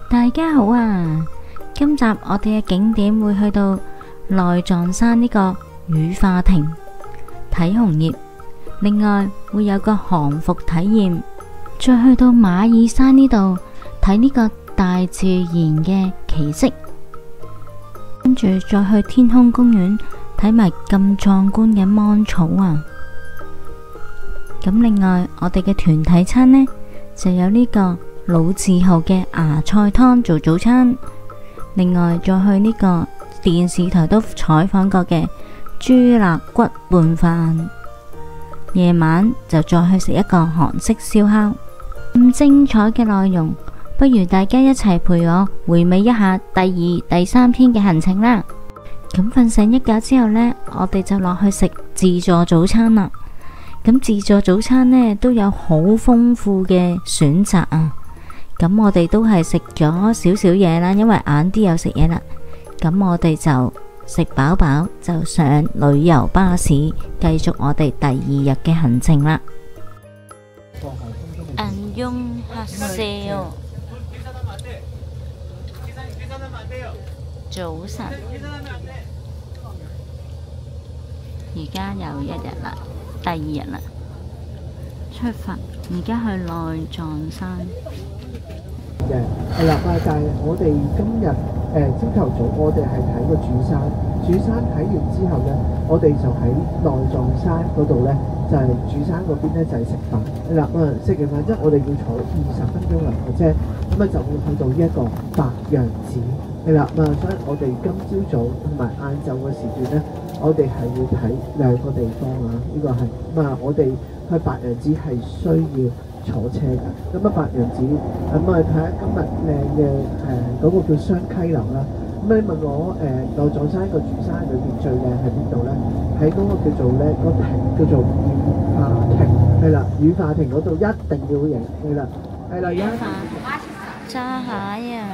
大家好啊！今集我哋嘅景點會去到內藏山呢個羽化亭睇紅葉，另外會有個降伏體驗，再去到馬爾山呢度睇呢個大自然嘅奇蹟，跟住再去天空公園睇埋咁壯觀嘅芒草啊！咁另外我哋嘅團體餐呢，就有呢個老字號嘅芽菜湯做早餐，另外再去呢個電視台都採訪過嘅豬肋骨拌飯，夜晚就再去食一個韓式燒烤。咁精彩嘅內容，不如大家一齊陪我回味一下第二、第三天嘅行程啦。咁瞓醒一覺之後呢，我哋就落去食自助早餐啦。咁自助早餐呢都有好豐富嘅選擇啊！咁我哋都係食咗少少嘢啦，因為晏啲有食嘢啦。咁我哋就食飽飽就上旅遊巴士，繼續我哋第二日嘅行程啦。안녕하세요早晨，而家又一日啦，第二日啦，出發，而家去內藏山。係啦，但係我哋今日朝頭早，我哋係睇個主山。主山睇完之後呢，我哋就喺內藏山嗰度呢，就係主山嗰邊呢，就係食飯。係啦，食完飯之後，我哋要坐20分鐘兩個車，咁就會去到呢一個白楊寺。係啦，所以我哋今朝早同埋晏晝嘅時段呢，我哋係會睇兩個地方啊。呢個係我哋去白楊寺係需要坐車㗎。咁白楊寺睇下今日靚嘅嗰個叫雙溪流啦。咁你問我內藏山個主山裏邊最靚係邊度咧？喺嗰個叫做咧個亭叫做羽化亭，係啦，羽化亭嗰度一定要影，係啦，係啦，而家揸蟹啊！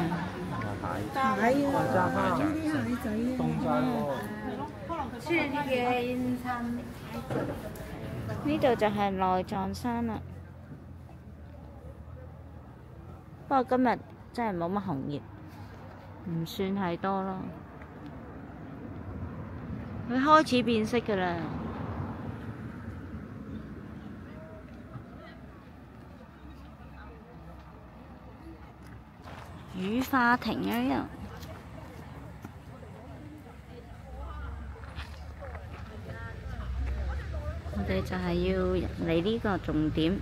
係啊，揸蝦，呢啲蟹仔啊，凍晒喎。呢度就係內藏山啦。不過今日真係冇乜紅葉，唔算係多咯。佢開始變色㗎啦。羽化亭啊！呢度我哋就係要嚟呢個重點，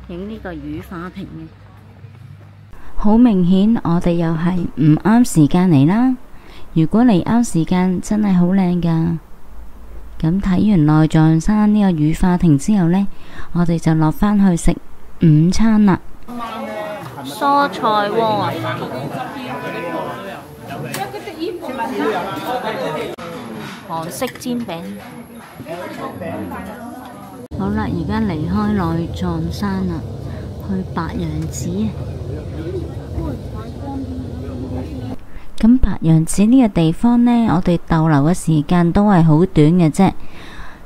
影呢個羽化亭嘅。好明顯，我哋又係唔啱時間嚟啦。如果嚟啱時間，真係好靚㗎。咁睇完內藏山呢個羽化亭之後呢，我哋就落返去食午餐啦。蔬菜鍋啊！韓式煎餅。好啦，而家離開內藏山啦，去白楊寺啊！咁白楊寺呢個地方呢，我哋逗留嘅時間都係好短嘅啫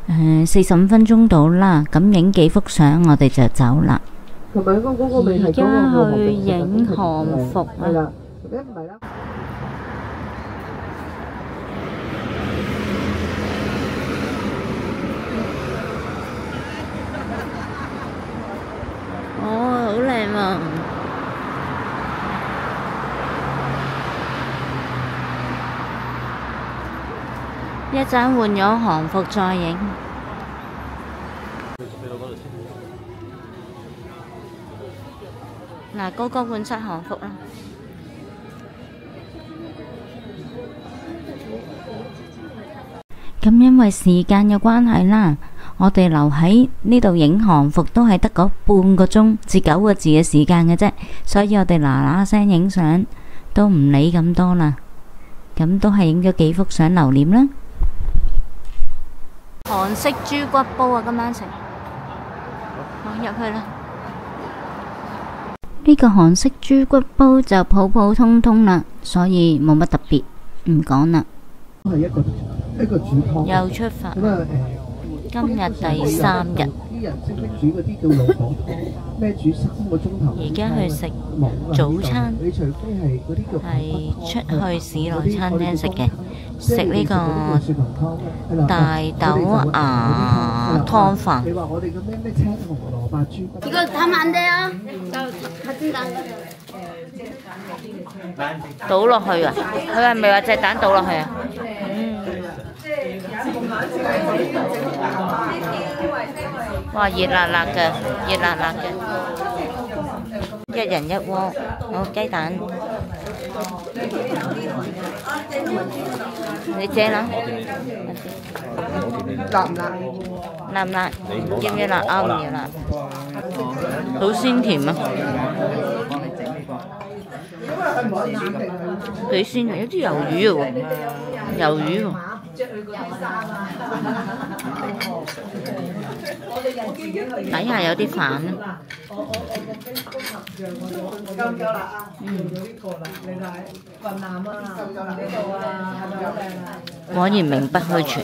，45分鐘到啦。咁影幾幅相，我哋就走啦。而家去影韓服啊！哦，好靚啊！一陣換咗韓服再影。嗱，高高換出韓服啦。咁因為時間嘅關係啦，我哋留喺呢度影韓服都係得嗰半個鐘至9個字嘅時間嘅啫，所以我哋嗱嗱聲影相都唔理咁多啦。咁都係影咗幾幅相留念啦。韓式豬骨煲啊，今晚食。好，入去啦。呢個韓式豬骨煲就普普通通啦，所以冇乜特別，唔講啦。係一個煮湯。又出發。今日第3日。啲人識唔識煮嗰啲叫老火湯，咩煮3個鐘頭。而家去食冇啊早餐，你除非係嗰啲叫係出去市內餐廳食嘅，食呢個大豆芽湯飯。你話我哋嘅咩青紅蘿蔔豬骨。이거 다 안 돼요? 같은 당. 倒落去啊！佢係咪話隻蛋倒落去啊？哇！熱辣辣嘅，熱辣辣嘅，一人一鍋，好雞蛋，你借啦，辣唔辣？辣唔辣？要唔要辣？啊，唔要辣，好鮮甜啊！幾鮮啊！有啲魷魚嘅喎，魷魚喎。底下有啲飯啊。果然名不虛傳。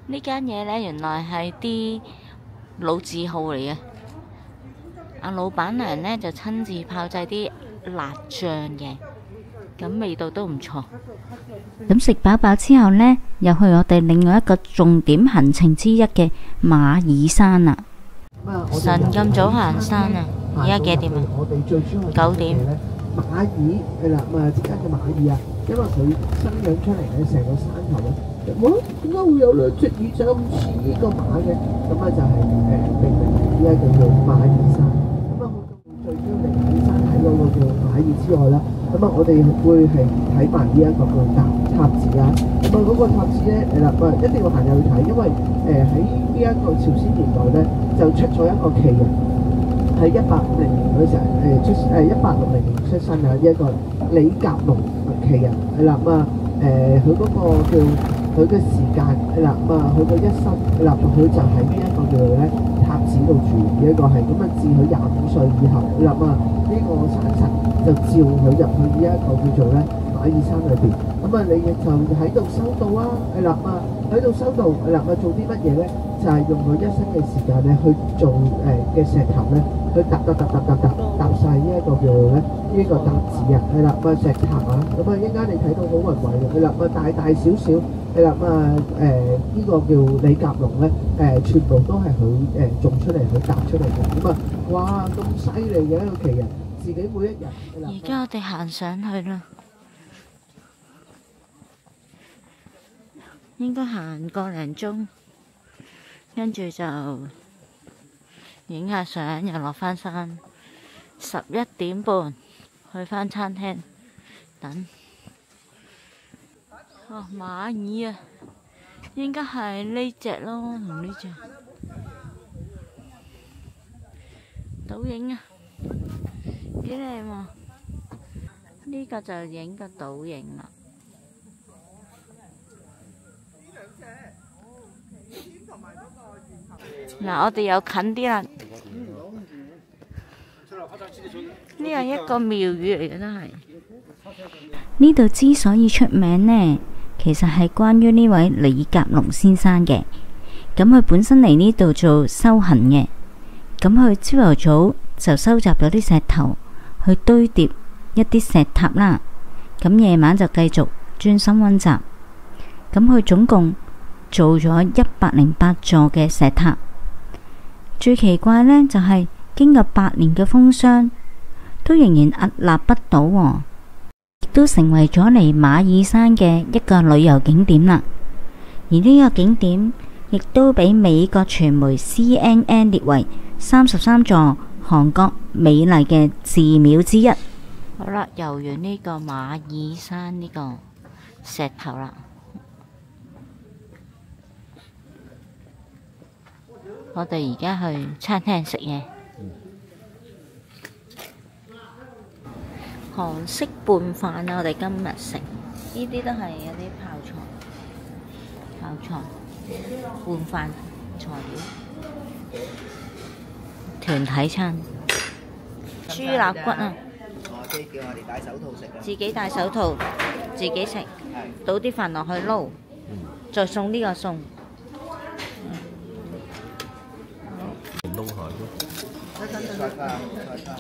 呢間嘢呢，原來係啲老字號嚟嘅。阿老闆娘呢，就親自炮製啲辣醬嘅，咁味道都唔錯。咁食飽飽之後呢，又去我哋另外一個重點行程之一嘅馬爾山啦。神咁早行山啊！而家幾點啊？9點。馬爾係啦，即刻嘅馬爾啊，因為佢生長出嚟咧，成個山頭咧，哇！點解會有兩隻耳仔咁似呢個馬嘅？咁啊就係命名呢一個叫馬爾山。咁啊，我最主要嚟馬爾山睇嗰個叫馬爾之外啦，咁啊我哋會係睇埋呢一個叫塔寺啊。咁啊嗰個塔寺咧係啦，一定要行入去睇，因為喺呢一個朝鮮年代咧就出咗一個奇人。喺1850年嗰時1860年出生嘅一個李甲龍奇人係啦，佢嗰個叫佢嘅時間係啦，佢個一生係啦，佢就喺呢一個叫做咧塔寺度住嘅一個係咁啊，至佢25歲以後係啦，呢個山神就召佢入去呢一個叫做咧馬爾山裏邊，咁啊你就喺度修道啊，係啦，喺度修道係啦，做啲乜嘢咧？就係用佢一生嘅時間咧去做嘅石頭咧，去搭晒呢一個叫做咧呢個塔寺啊，係啦，石塔啊，咁啊一陣間你睇到好宏偉嘅，係啦，大小小係啦，呢個叫李甲龍咧，全部都係佢種出嚟，佢搭出嚟嘅，咁啊，哇咁犀利嘅一個奇人，自己每一日。而家我哋行上去啦，應該行個零鐘。跟住就影下相，又落返山。11點半去返餐廳等。哦，馬爾啊，應該係呢隻咯，同呢隻。倒影啊，幾靚喎！呢個就影個倒影啦。嗱，我哋又近啲啦。呢係一個廟宇嚟嘅，真係。呢度之所以出名呢，其實係關於呢位李甲龍先生嘅。咁佢本身嚟呢度做修行嘅，咁佢朝頭早就收集咗啲石頭去堆疊一啲石塔啦。咁夜晚就繼續專心溫習。咁佢總共做咗108座嘅石塔。最奇怪呢，就係經過8年嘅風霜，都仍然屹立不倒喎，亦都成為咗嚟馬爾山嘅一個旅遊景點啦。而呢個景點亦都俾美國傳媒 CNN 列為33座韓國美麗嘅寺廟之一。好啦，遊完呢個馬爾山呢個石頭啦。我哋而家去餐廳食嘢，韓式拌飯啊！我哋今日食呢啲都係有啲泡菜。換飯材料，團體餐，豬肋骨啊！即係叫我哋戴手套食啊！自己戴手套，自己食，倒啲飯落去撈，再送呢個餸。撈下咯。菜花，菜花。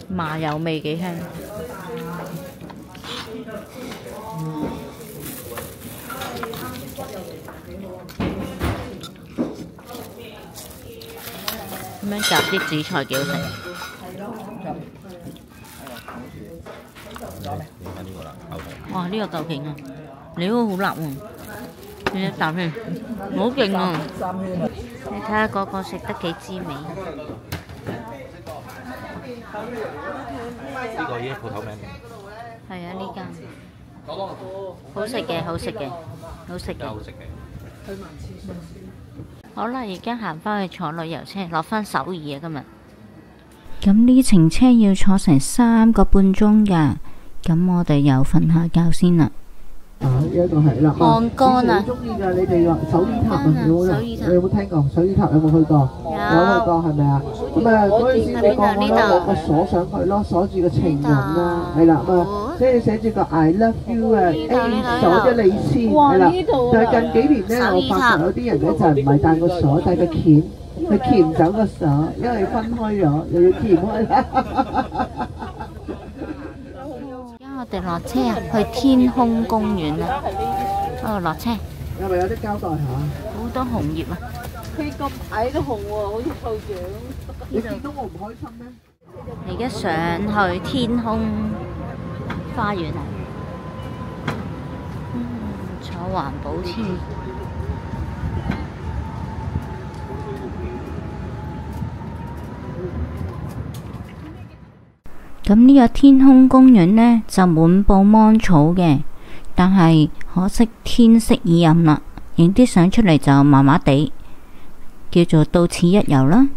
麻油味幾香。咁樣夾啲紫菜幾好食。用翻呢個啦，牛頭。哇！呢個夠勁啊！料好辣喎，你一啖先，好勁啊！你睇下個個食得幾滋味。呢個已經鋪頭名。係啊，呢間好食嘅，好食嘅，好食嘅。好食嘅。好啦，而家行返去坐旅遊車，落返首爾啊！今日咁呢程車要坐成3個半鐘㗎，咁我哋又瞓下覺先啦。呢一個係啦，漢江啊！好中意㗎，你哋話首爾塔啊，你有冇聽過？首爾塔有冇去過？有去過係咪啊？咁啊嗰陣時你講我啦，攞個鎖上去咯，鎖住個情人啦，係啦咁啊，即係寫住個 I love you 啊，鎖咗你先，係啦。但係近幾年咧，我發覺有啲人咧就唔係帶個鎖，帶個鉗，佢鉗唔走個鎖，因為分開咗，又要鉗開啦。我哋落車啊，去天空公園啊！落車，係咪有啲交代下？好多紅葉啊！佢個牌都紅喎，好似兔獎。你見到我唔開心咩？而家上去天空花園啊！坐環保車。咁呢個天空公園呢，就滿布芒草嘅，但係可惜天色已暗啦，影啲相出嚟就麻麻地，叫做到此一遊啦。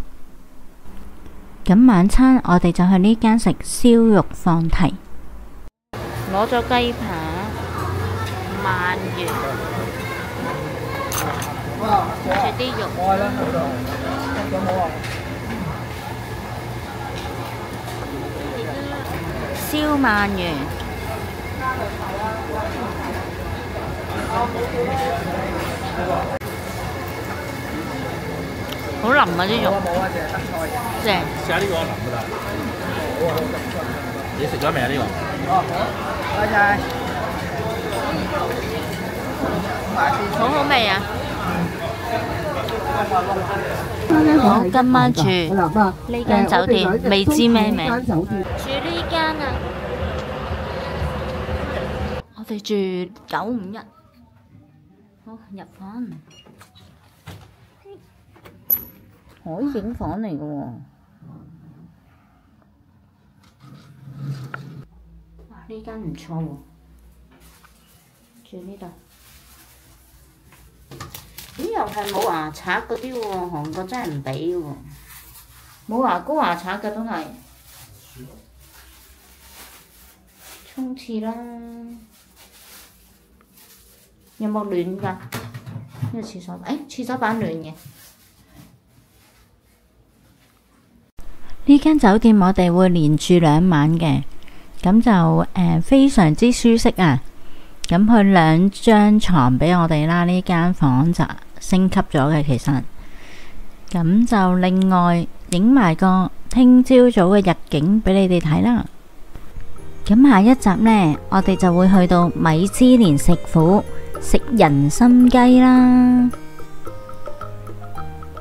咁晚餐我哋就去呢間食燒肉放題，攞咗雞扒、鰻魚，跟住啲肉。燒鰻魚，好腍啊啲肉，正。試下呢個腍㗎啦。你食咗未啊？呢個？多謝。好好味啊！我今晚住呢間酒店，未知咩名。住呢間啊！我哋住951。好，入房。海景房嚟嘅喎。呢間唔錯喎。住呢度。咦，又係冇牙刷嗰啲喎，韓國真係唔俾喎，冇牙膏牙刷嘅都係。沖廁啦，有冇暖㗎？呢個廁所，廁所板暖嘅。呢間酒店我哋會連住2晚嘅，咁就非常之舒適啊！咁佢2張床俾我哋啦，呢間房就升級咗嘅其實。咁就另外影埋個聽朝早嘅日景俾你哋睇啦。咁下一集呢，我哋就會去到米芝蓮食府食人參雞啦。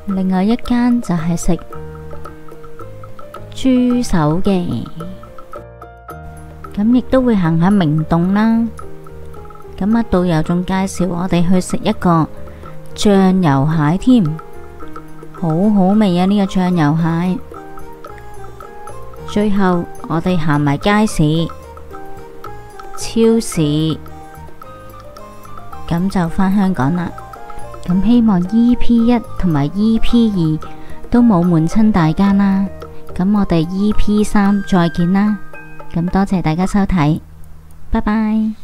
另外一間就係食豬手嘅。咁亦都會行下明洞啦。咁啊，導遊仲介紹我哋去食一個醬油蟹添，好好味啊！呢個醬油蟹。最後我哋行埋街市、超市，咁就返香港啦。咁希望 EP1 同埋 EP2都冇悶親大家啦。咁我哋 EP3再見啦。咁多謝大家收睇，拜拜。